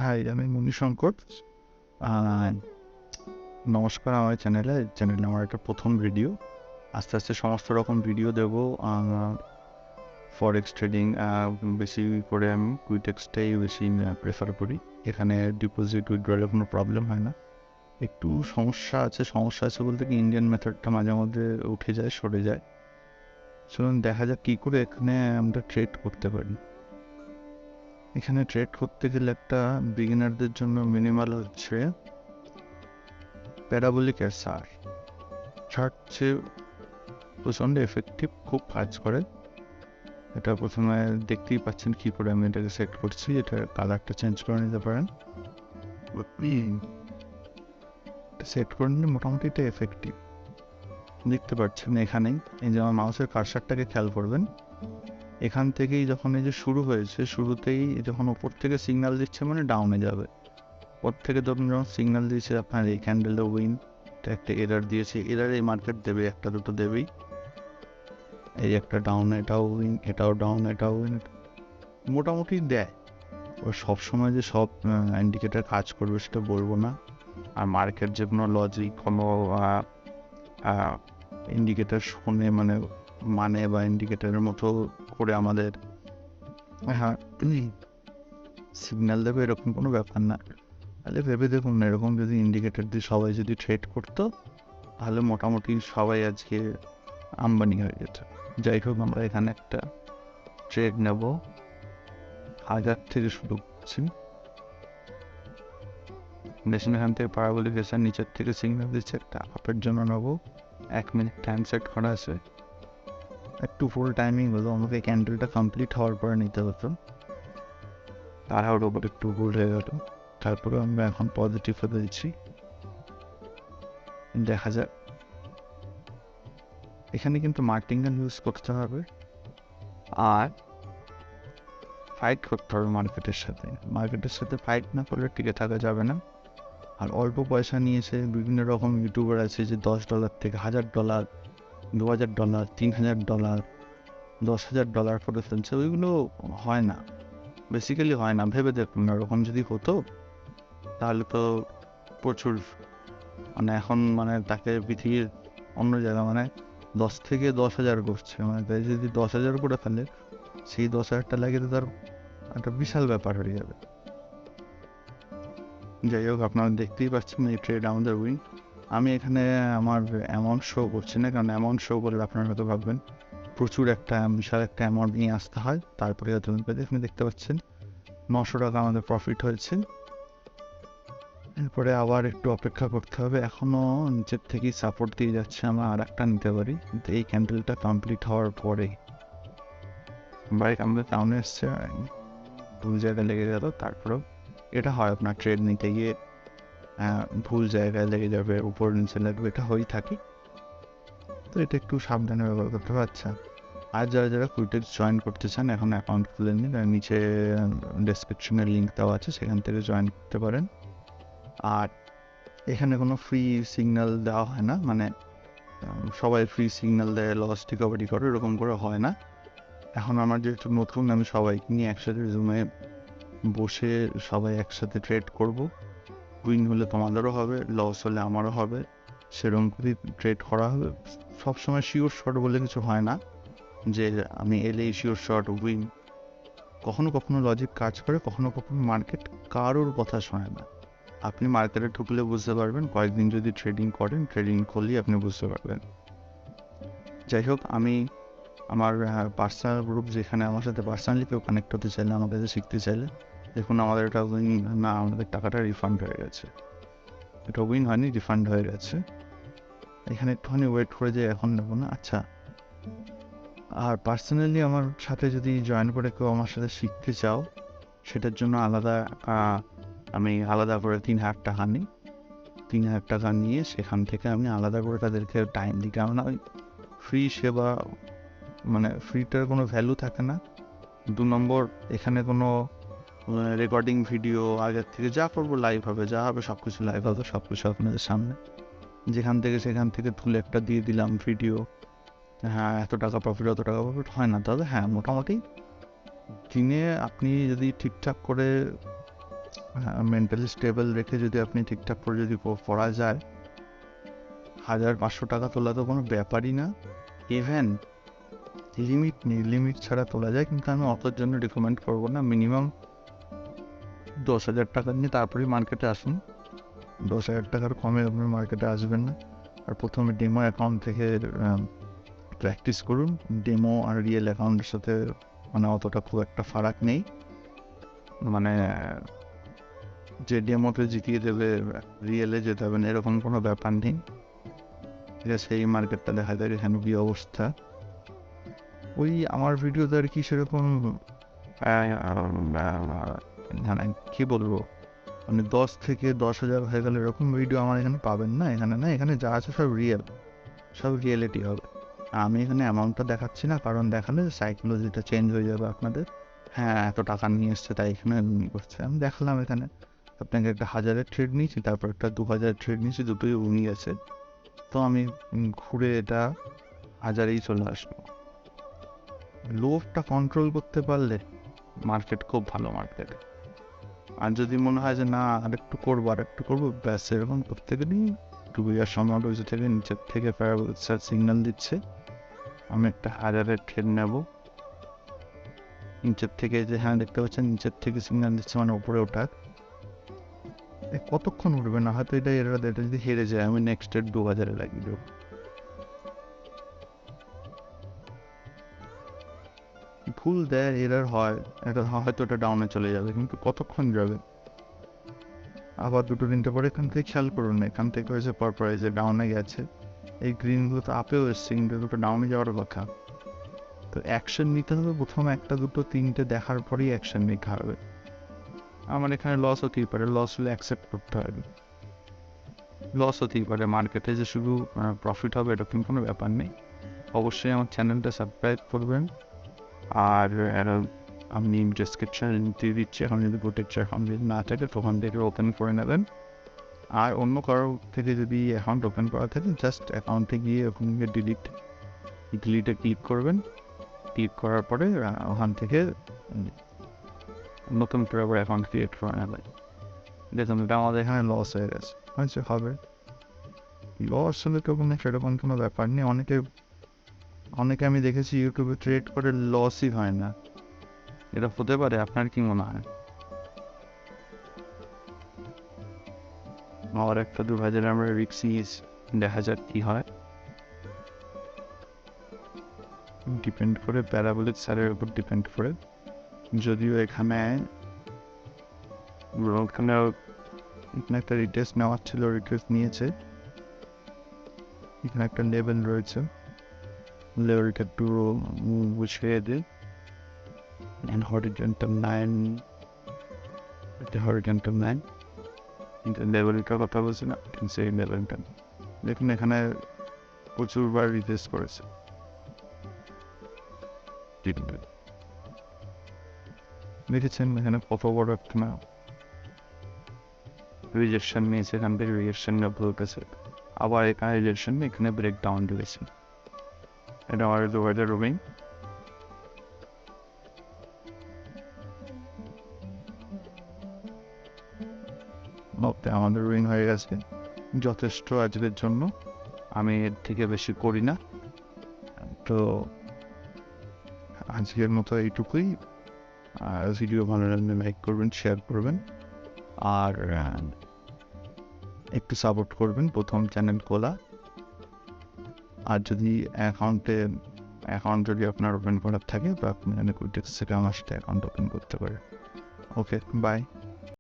High, আমি মণিশঙ্কর। আহ, নমস্কার। আমার চ্যানেলে আমার একটা প্রথম ভিডিও। আস্তে আস্তে সমস্ত রকম ভিডিও দেব। ফরেক্স ট্রেডিং বেশি করে আমি কুইটেক্সটাই বেশি প্রেফার করি। এখানে ডিপোজিট উইথড্রয়ালের কোনো প্রবলেম হয় না। একটু সমস্যা আছে বলতে কি ইন্ডিয়ান মেথডটা মাঝে মধ্যে উঠে যায়, সরে যায়। চলুন দেখা যাক কী করে এখানে আমরা ট্রেড করতে পারি। এখানে ট্রেড করতে গেলে একটা বিগিনারদের জন্য মিনিমাল হচ্ছে প্যারাবোলিক এর চার্ট প্রচণ্ড এফেক্টিভ, খুব কাজ করে। এটা প্রথমে দেখতেই পাচ্ছেন কী করে আমি এটাকে সেট করছি। এটার কালারটা চেঞ্জ করে নিতে পারেন। সেট করে নিলে মোটামুটি এটা এফেক্টিভ দেখতে পাচ্ছেন। এখানেই এই যে আমার মাউসের কার্সারটাকে খেয়াল করবেন, এখান থেকেই যখন এই যে শুরু হয়েছে, শুরুতেই যখন ওপর থেকে সিগন্যাল দিচ্ছে মানে ডাউনে যাবে। ওপর থেকে যখন সিগন্যাল দিয়েছে আপনার এই ক্যান্ডেলে উইন, একটা এরার দিয়েছে, এরার এই মার্কেট দেবে, একটা দুটো দেবেই। এই একটা ডাউন, এটাও উইন, এটাও ডাউন, এটাও উইন, মোটামুটি দেয়। ও সবসময় যে সব ইন্ডিকেটার কাজ করবে সেটা বলবো না। আর মার্কেট যে কোনো লজিক, কোনো ইন্ডিকেটার শুনে মানে বা ইন্ডিকেটারের মতো করে আমাদের সিগন্যাল দেবে এরকম কোনো ব্যাপার না। তাহলে ভেবে দেখুন না, এরকম যদি ইন্ডিকেটার দিয়ে সবাই যদি ট্রেড করতো তাহলে মোটামুটি সবাই আজকে আম্বানি হয়ে যেত। যাই হোক, আমরা এখানে একটা ট্রেড নেব। 1000 থেকে শুরু করছি। মেশিন এখান থেকে প্যারাবোলিক এসে নিচের থেকে সিগন্যাল দিচ্ছে, একটা আপের জন্য নেবো। 1 মিনিট টাইম সেট করা আছে। একটু ফুল টাইমিং হলো, আমাকে ক্যান্ডেলটা কমপ্লিট হওয়ার পরে নিতে হতো, তার ওপর একটু ভুল হয়ে গেল। তারপরে আমরা এখন পজিটিভ হতে দিচ্ছি। দেখা যাক। এখানে কিন্তু মার্টিঙ্গান ইউজ করতে হবে আর ফাইট করতে হবে মার্কেটের সাথে ফাইট না করলে টিকে থাকা যাবে না। আর অল্প পয়সা নিয়েছে, বিভিন্ন রকম ইউটিউবার আছে যে $10 থেকে $1000, $2000, $3000, $10,000 করে ফেলছে। ওইগুলো হয় না, বেসিক্যালি হয় না। ভেবে দেখুন, ওরকম যদি হতো তাহলে তো প্রচুর এখন তাকে পৃথিবীর অন্য জায়গা 10 থেকে 10,000 করছে। তাই যদি 10,000 করে ফেলে, সেই 10,000টা লাগিয়ে তো তার একটা বিশাল ব্যাপার হয়ে যাবে। যাই হোক, আপনারা দেখতেই পাচ্ছেন এই ট্রেড আমাদের উইন। আমি এখানে আমার অ্যামাউন্ট শো করছি না, কারণ অ্যামাউন্ট শো করলে আপনারা হয়তো ভাববেন প্রচুর একটা বিশাল একটা অ্যামাউন্ট নিয়ে আসতে হয়, তারপরে হয়তো এখানে দেখতে পাচ্ছেন $900 আমাদের প্রফিট হয়েছে। এরপরে আবার একটু অপেক্ষা করতে হবে। এখনও নিচের থেকেই সাপোর্ট দিয়ে যাচ্ছে, আমরা আর একটা নিতে পারি, কিন্তু এই ক্যান্ডেলটা কমপ্লিট হওয়ার পরে বাইক আমাদের টাউনে এসছে, ভুল জায়গায় লেগে গেল। তারপরেও এটা হয়, আপনার ট্রেড নিতে গিয়ে ভুল জায়গায় লেগে যাবে, উপর নিচে লাগবে, এটা হয়েই থাকে। তো এটা একটু সাবধানে ব্যবহার করতে হবে। আচ্ছা, আর যারা কুইটেক্স জয়েন করতে চান, এখন অ্যাকাউন্ট খুলে নিন, নিচে ডেসক্রিপশনে লিঙ্ক দেওয়া আছে, সেখান থেকে জয়েন করতে পারেন। আর এখানে কোনো ফ্রি সিগন্যাল দেওয়া হয় না, সবাই ফ্রি সিগন্যাল দেয় লস রিকভারি করে, এরকম করে হয় না। এখন আমার যেহেতু নতুন, আমি সবাইকে নিয়ে একসাথে জুমে বসে সবাই একসাথে ট্রেড করব। উইন হলে তোমাদেরও হবে, লস হলে আমারও হবে, সেরকম করে ট্রেড করা হবে। সবসময় শিওর শট বলে কিছু হয় না যে আমি এলেই শিওর শট উইন। কখনো কখনো লজিক কাজ করে, কখনো কখনো মার্কেট কারোর কথা শোনে না। আপনি মার্কেটে ঢুকলে বুঝতে পারবেন, কয়েকদিন যদি ট্রেডিং করলেই আপনি বুঝতে পারবেন। যাই হোক, আমি আমার পার্সোনাল গ্রুপ, যেখানে আমার সাথে পার্সোনালি কেউ কানেক্ট হতে চাইলে, আমার কাছে শিখতে চাইলে, দেখুন আমাদের এটা উইন না, আমাদের টাকাটা রিফান্ড হয়ে গেছে। এটা উইন হয়নি, রিফান্ড হয়ে গেছে। এখানে একটুখানি ওয়েট করে যে এখন নেবো না। আচ্ছা, আর পার্সোনালি আমার সাথে যদি জয়েন করে কেউ আমার সাথে শিখতে চাও, সেটার জন্য আমি আলাদা করে 3,000 টাকা নিই। 3,000 টাকা নিয়ে সেখান থেকে আমি আলাদা করে তাদেরকে টাইম দিই, কেননা ওই ফ্রি সেবা, ফ্রিটার কোনো ভ্যালু থাকে না। 2 নম্বর, এখানে কোনো রেকর্ডিং ভিডিও আগের থেকে যা করবো লাইভ হবে, যা হবে সব কিছু লাইভ হবে, সব কিছু আপনাদের সামনে। সেখান থেকে তুলে একটা দিয়ে দিলাম ভিডিও, হ্যাঁ এত টাকা প্রফিট, অত টাকা প্রফিট হয় না। তবে হ্যাঁ, মোটামুটি দিনে আপনি যদি ঠিকঠাক করে মেন্টালি স্টেবল রেখে যদি আপনি ঠিকঠাক করে যদি পড়া যায়, 1,500 টাকা তোলা তো কোনো ব্যাপারই না। ইভেন লিমিট নেই, লিমিট ছাড়া তোলা যায়, কিন্তু আমি অতর জন্য রিকমেন্ড করবো না। মিনিমাম 10,000 টাকা নিয়ে তারপরেই মার্কেটে আসুন। 10,000 টাকার কমে আপনি মার্কেটে আসবেন না। আর প্রথমে ডেমো অ্যাকাউন্ট থেকে প্র্যাকটিস করুন। ডেমো আর রিয়েল অ্যাকাউন্টের সাথে মানে অতটা খুব একটা ফারাক নেই। মানে যে ডেমোতে জিতিয়ে দেবে রিয়েলে যেতে হবে না, এরকম কোনো ব্যাপার নেই। ঠিক আছে, সেই মার্কেটটা দেখা যায় এখানে কি অবস্থা। ওই আমার ভিডিওতে আর কি সেরকম মানে কি বলবো, মানে 10 থেকে 10,000 হয়ে গেলে এরকম ভিডিও আমার এখানে পাবেন না। এখানে না, এখানে যা আছে সব রিয়েল, সব রিয়েলিটি হবে। আমি এখানে অ্যামাউন্টটা দেখাচ্ছি না, কারণ দেখালে সাইকোলজিটা চেঞ্জ হয়ে যাবে আপনাদের। হ্যাঁ, এত টাকা নিয়ে এসছে তাই এখানে করছে। আমি দেখালাম এখানে আপনাকে একটা 1,000-এর ট্রেড নিয়েছি, তারপর একটা 2,000 ট্রেড নিয়েছি, দুটোই উনি গেছে। তো আমি ঘুরে এটা 1,000-এই চলে আসবো। লোভটা কন্ট্রোল করতে পারলে মার্কেট খুব ভালো মার্কেট। আর যদি মনে হয় যে না আরেকটু করবো, ব্যাস এরকম করতে গেলেই 2 ইয়ার সময় বসে থেকে নিচের থেকে সিগন্যাল দিচ্ছে। আমি একটা 1,000-এর ট্রেড নেব। নিচের থেকে যে হ্যাঁ দেখতে পাচ্ছেন, নিচের থেকে সিগন্যাল দিচ্ছে মানে উপরে ওঠাক। কতক্ষণ উঠবে না, হয়তো এটা যদি হেরে যায় আমি নেক্সট 2,000-এ লাগিয়ে দেবো। ভুল দেয়, এরার হয়, এটা হয়তো এটা ডাউনে চলে যাবে, কিন্তু কতক্ষণ যাবে। আবার 2-3টা পরে এখান থেকে খেয়াল করুন, এখান থেকে হয়েছে পরপর যে ডাউনে গেছে। এই গ্রিনগুলো তো আপেও এসছে, কিন্তু দুটো ডাউনে যাওয়ার কথা। তো অ্যাকশন নিতে হবে, প্রথম 1, 2, 3টে দেখার পরেই অ্যাকশন নিতে হবে। আমার এখানে লস হতেই পারে, লস হলে অ্যাকসেপ্ট করতে হবে। লস হতেই পারে, মার্কেটে যে শুধু প্রফিট হবে এরকম কোনো ব্যাপার নেই। অবশ্যই আমার চ্যানেলটা সাবস্ক্রাইব করবেন। আর আমি ডেসক্রিপশন দিয়ে দিচ্ছি, এখন যদি Quotex অ্যাকাউন্ট যদি না থাকে তখন থেকে ওপেন করে নেবেন। আর অন্য কারো থেকে যদি অ্যাকাউন্ট ওপেন করা থাকে, জাস্ট অ্যাকাউন্টে গিয়ে ওখানে ডিলিটে ক্লিক করবেন। ক্লিক করার পরে ওখান থেকে নতুন করে আবার অ্যাকাউন্ট ক্রিয়েট করে নেবেন। দেখুন এটা আমাদের এখানে লস হয়ে গেছে, হয়েছে হবে। লস হলে তো কোনো সেরকম কোনো ব্যাপার নেই। অনেকে আমি দেখেছি ইউটিউবে ট্রেড করে লসই হয় না। এটা হতে পারে, আপনার কি মনে হয়? আর একটা 2,000 আমরা রিক্স নিয়েছি, দেখা যাক কি হয়। ডিপেন্ড করে প্যারাবোলিক স্যারের উপর ডিপেন্ড করে। যদিও এখানে একটা রিটেস্ট নেওয়ার ছিল, রিটেস্ট নিয়েছে। এখানে একটা লেভেল রয়েছে, লেভেলটা একটু বুঝিয়ে দিই। and horizontal line, এটা horizontal line, কিন্তু লেভেলটার কথা বলছি না, সেই লেভেলটা দেখুন এখানে প্রচুরবার রিটেস্ট করেছে। দেখেছেন এখানে কত বড় একটা রিজেকশন নিয়েছে, এখান থেকে রিজেকশন বলতেছে, আবার এখানে রিজেকশন, এখানে ব্রেকডাউন দিয়েছে। এটা আমার 2,000 রুবিং। আমাদের রুইং হয়ে গেছে যথেষ্ট আজকের জন্য। আমি এর থেকে বেশি করি না। তো আজকের মতো এইটুকুই। ভিডিও ভালো লাগলে লাইক করবেন, শেয়ার করবেন, আর একটু সাপোর্ট করবেন। প্রথম চ্যানেল খোলা, আর যদি অ্যাকাউন্ট যদি আপনার ওপেন করার থাকে, তো আপনি Quotex থেকে আমার সাথে অ্যাকাউন্ট ওপেন করতে পারেন। ওকে, বাই।